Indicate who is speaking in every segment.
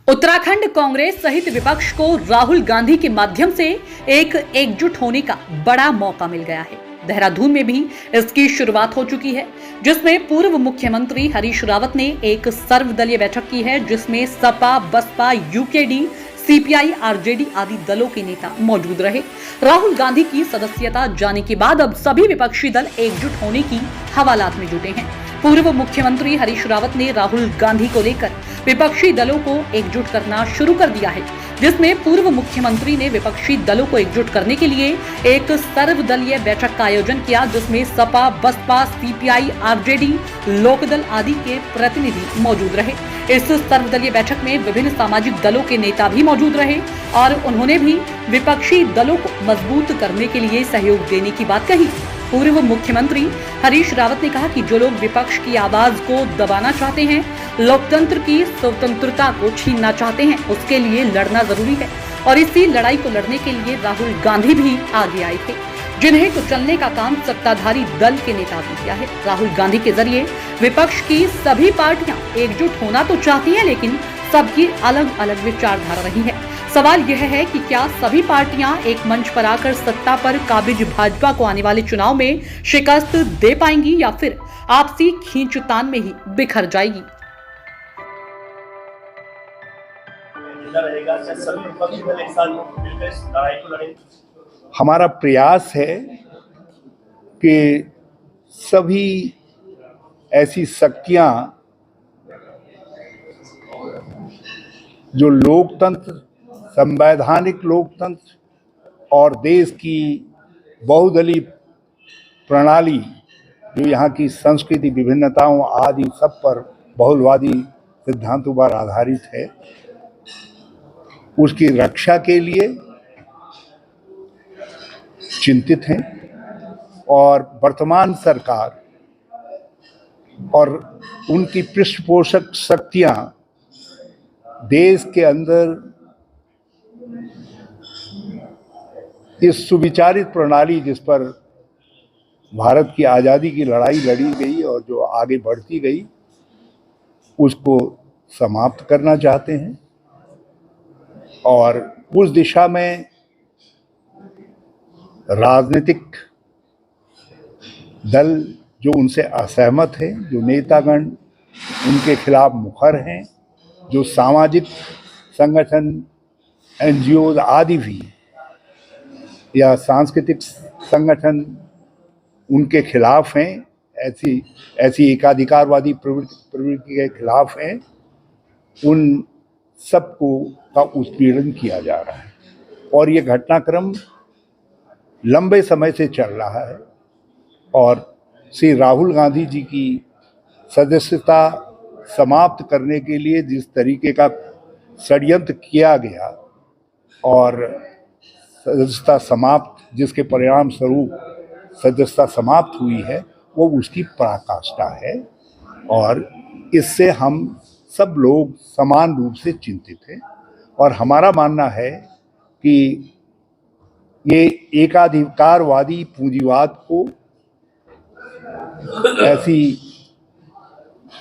Speaker 1: उत्तराखंड कांग्रेस सहित विपक्ष को राहुल गांधी के माध्यम से एकजुट होने का बड़ा मौका मिल गया है। देहरादून में भी इसकी शुरुआत हो चुकी है, जिसमें पूर्व मुख्यमंत्री हरीश रावत ने एक सर्वदलीय बैठक की है, जिसमें सपा, बसपा, यूकेडी, सीपीआई, आरजेडी आदि दलों के नेता मौजूद रहे। राहुल गांधी की सदस्यता जाने के बाद अब सभी विपक्षी दल एकजुट होने की हवालात में जुटे हैं। पूर्व मुख्यमंत्री हरीश रावत ने राहुल गांधी को लेकर विपक्षी दलों को एकजुट करना शुरू कर दिया है, जिसमें पूर्व मुख्यमंत्री ने विपक्षी दलों को एकजुट करने के लिए एक सर्वदलीय बैठक का आयोजन किया, जिसमें सपा, बसपा, सीपीआई, आरजेडी, लोकदल आदि के प्रतिनिधि मौजूद रहे। इस सर्वदलीय बैठक में विभिन्न सामाजिक दलों के नेता भी मौजूद रहे और उन्होंने भी विपक्षी दलों को मजबूत करने के लिए सहयोग देने की बात कही। पूर्व मुख्यमंत्री हरीश रावत ने कहा कि जो लोग विपक्ष की आवाज को दबाना चाहते हैं, लोकतंत्र की स्वतंत्रता को छीनना चाहते हैं, उसके लिए लड़ना जरूरी है और इसी लड़ाई को लड़ने के लिए राहुल गांधी भी आगे आए थे, जिन्हें कुचलने का काम सत्ताधारी दल के नेता ने किया है। राहुल गांधी के जरिए विपक्ष की सभी पार्टियां एकजुट होना तो चाहती हैं, लेकिन सबकी अलग अलग विचारधारा रही है। सवाल यह है कि क्या सभी पार्टियां एक मंच पर आकर सत्ता पर काबिज भाजपा को आने वाले चुनाव में शिकस्त दे पाएंगी या फिर आपसी खींचतान में ही बिखर जाएगी।
Speaker 2: हमारा प्रयास है कि सभी ऐसी शक्तियां जो लोकतंत्र, संवैधानिक लोकतंत्र और देश की बहुदलीय प्रणाली, जो यहाँ की संस्कृति, विभिन्नताओं आदि सब पर बहुलवादी सिद्धांतों पर आधारित है, उसकी रक्षा के लिए चिंतित हैं। और वर्तमान सरकार और उनकी पृष्ठपोषक शक्तियां देश के अंदर इस सुविचारित प्रणाली जिस पर भारत की आज़ादी की लड़ाई लड़ी गई और जो आगे बढ़ती गई, उसको समाप्त करना चाहते हैं। और उस दिशा में राजनीतिक दल जो उनसे असहमत है, जो नेतागण उनके खिलाफ मुखर हैं, जो सामाजिक संगठन, एनजीओ आदि भी या सांस्कृतिक संगठन उनके खिलाफ हैं, ऐसी एकाधिकारवादी प्रवृत्ति के खिलाफ हैं, उन सबको का उत्पीड़न किया जा रहा है। और ये घटनाक्रम लंबे समय से चल रहा है और श्री राहुल गांधी जी की सदस्यता समाप्त करने के लिए जिस तरीके का षड्यंत्र किया गया और सदस्यता समाप्त, जिसके परिणाम स्वरूप सदस्यता समाप्त हुई है, वो उसकी पराकाष्ठा है और इससे हम सब लोग समान रूप से चिंतित हैं। और हमारा मानना है कि ये एकाधिकारवादी पूंजीवाद को, ऐसी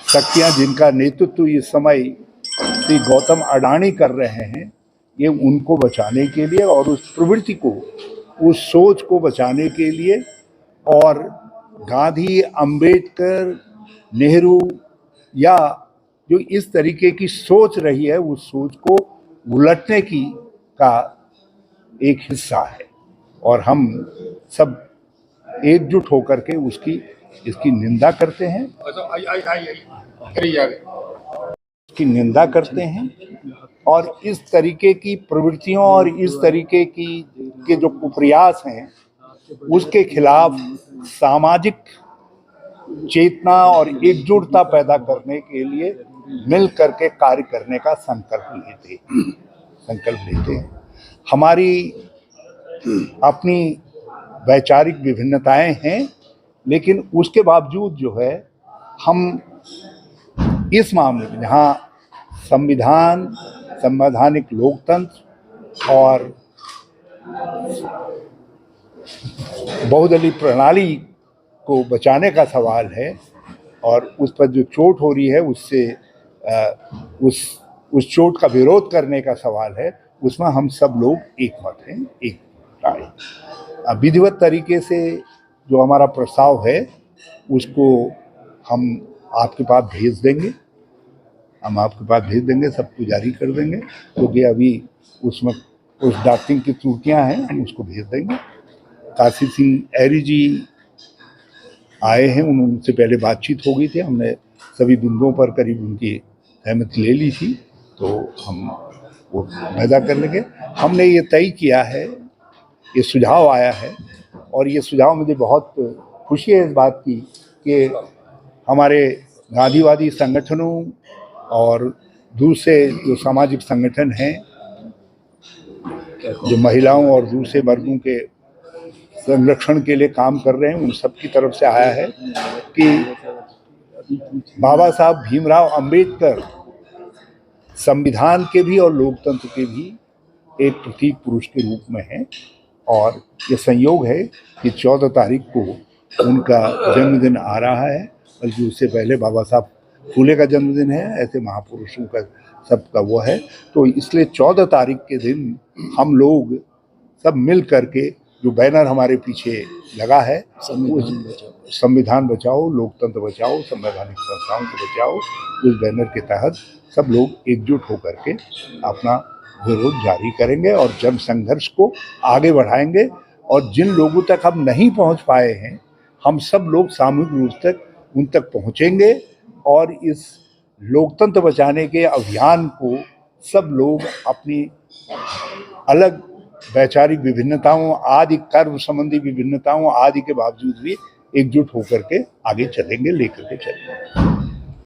Speaker 2: शक्तियां जिनका नेतृत्व इस समय श्री गौतम अडानी कर रहे हैं, ये उनको बचाने के लिए और उस प्रवृत्ति को, उस सोच को बचाने के लिए और गांधी, अंबेडकर, नेहरू या जो इस तरीके की सोच रही है, उस सोच को उलटने की का एक हिस्सा है। और हम सब एकजुट होकर के इसकी निंदा करते हैं, इसकी निंदा करते हैं और इस तरीके की प्रवृत्तियों और इस तरीके के जो कुप्रयास हैं, उसके खिलाफ सामाजिक चेतना और एकजुटता पैदा करने के लिए मिल करके कार्य करने का संकल्प लेते हैं। हमारी अपनी वैचारिक विभिन्नताएं हैं, लेकिन उसके बावजूद जो है, हम इस मामले में जहाँ संविधान, संवैधानिक लोकतंत्र और बहुदलीय प्रणाली को बचाने का सवाल है और उस पर जो चोट हो रही है, उससे उस चोट का विरोध करने का सवाल है, उसमें हम सब लोग एक मत हैं, एक राय। विधिवत तरीके से जो हमारा प्रस्ताव है उसको हम आपके पास भेज देंगे, सबको जारी कर देंगे, क्योंकि अभी उसमें कुछ ड्राफ्टिंग की त्रुटियां हैं, हम उसको भेज देंगे। काशी सिंह ऐरी जी आए हैं, उनसे पहले बातचीत हो गई थी, हमने सभी बिंदुओं पर करीब उनकी सहमति ले ली थी, तो हम वो पैदा कर लेंगे। हमने ये तय किया है, ये सुझाव आया है, और ये सुझाव मुझे बहुत खुशी है इस बात की कि हमारे गांधीवादी संगठनों और दूसरे जो सामाजिक संगठन हैं, जो महिलाओं और दूसरे वर्गों के संरक्षण के लिए काम कर रहे हैं, उन सब की तरफ से आया है कि बाबा साहब भीमराव अंबेडकर संविधान के भी और लोकतंत्र के भी एक प्रतीक पुरुष के रूप में हैं, और ये संयोग है कि 14 तारीख को उनका जन्मदिन आ रहा है, बल्कि उससे पहले बाबा साहब फूले का जन्मदिन है, ऐसे महापुरुषों का सबका वो है। तो इसलिए 14 तारीख के दिन हम लोग सब मिल करके, जो बैनर हमारे पीछे लगा है, संविधान बचाओ, लोकतंत्र बचाओ, संवैधानिक संस्थाओं को बचाओ, उस बैनर के तहत सब लोग एकजुट होकर के अपना विरोध जारी करेंगे और जन संघर्ष को आगे बढ़ाएंगे। और जिन लोगों तक हम नहीं पहुंच पाए हैं, हम सब लोग सामूहिक रूप से उन तक पहुंचेंगे, और इस लोकतंत्र बचाने के अभियान को सब लोग अपनी अलग वैचारिक विभिन्नताओं आदि, कर्म संबंधी विभिन्नताओं आदि के बावजूद भी एकजुट होकर के आगे चलेंगे, लेकर के चलेंगे।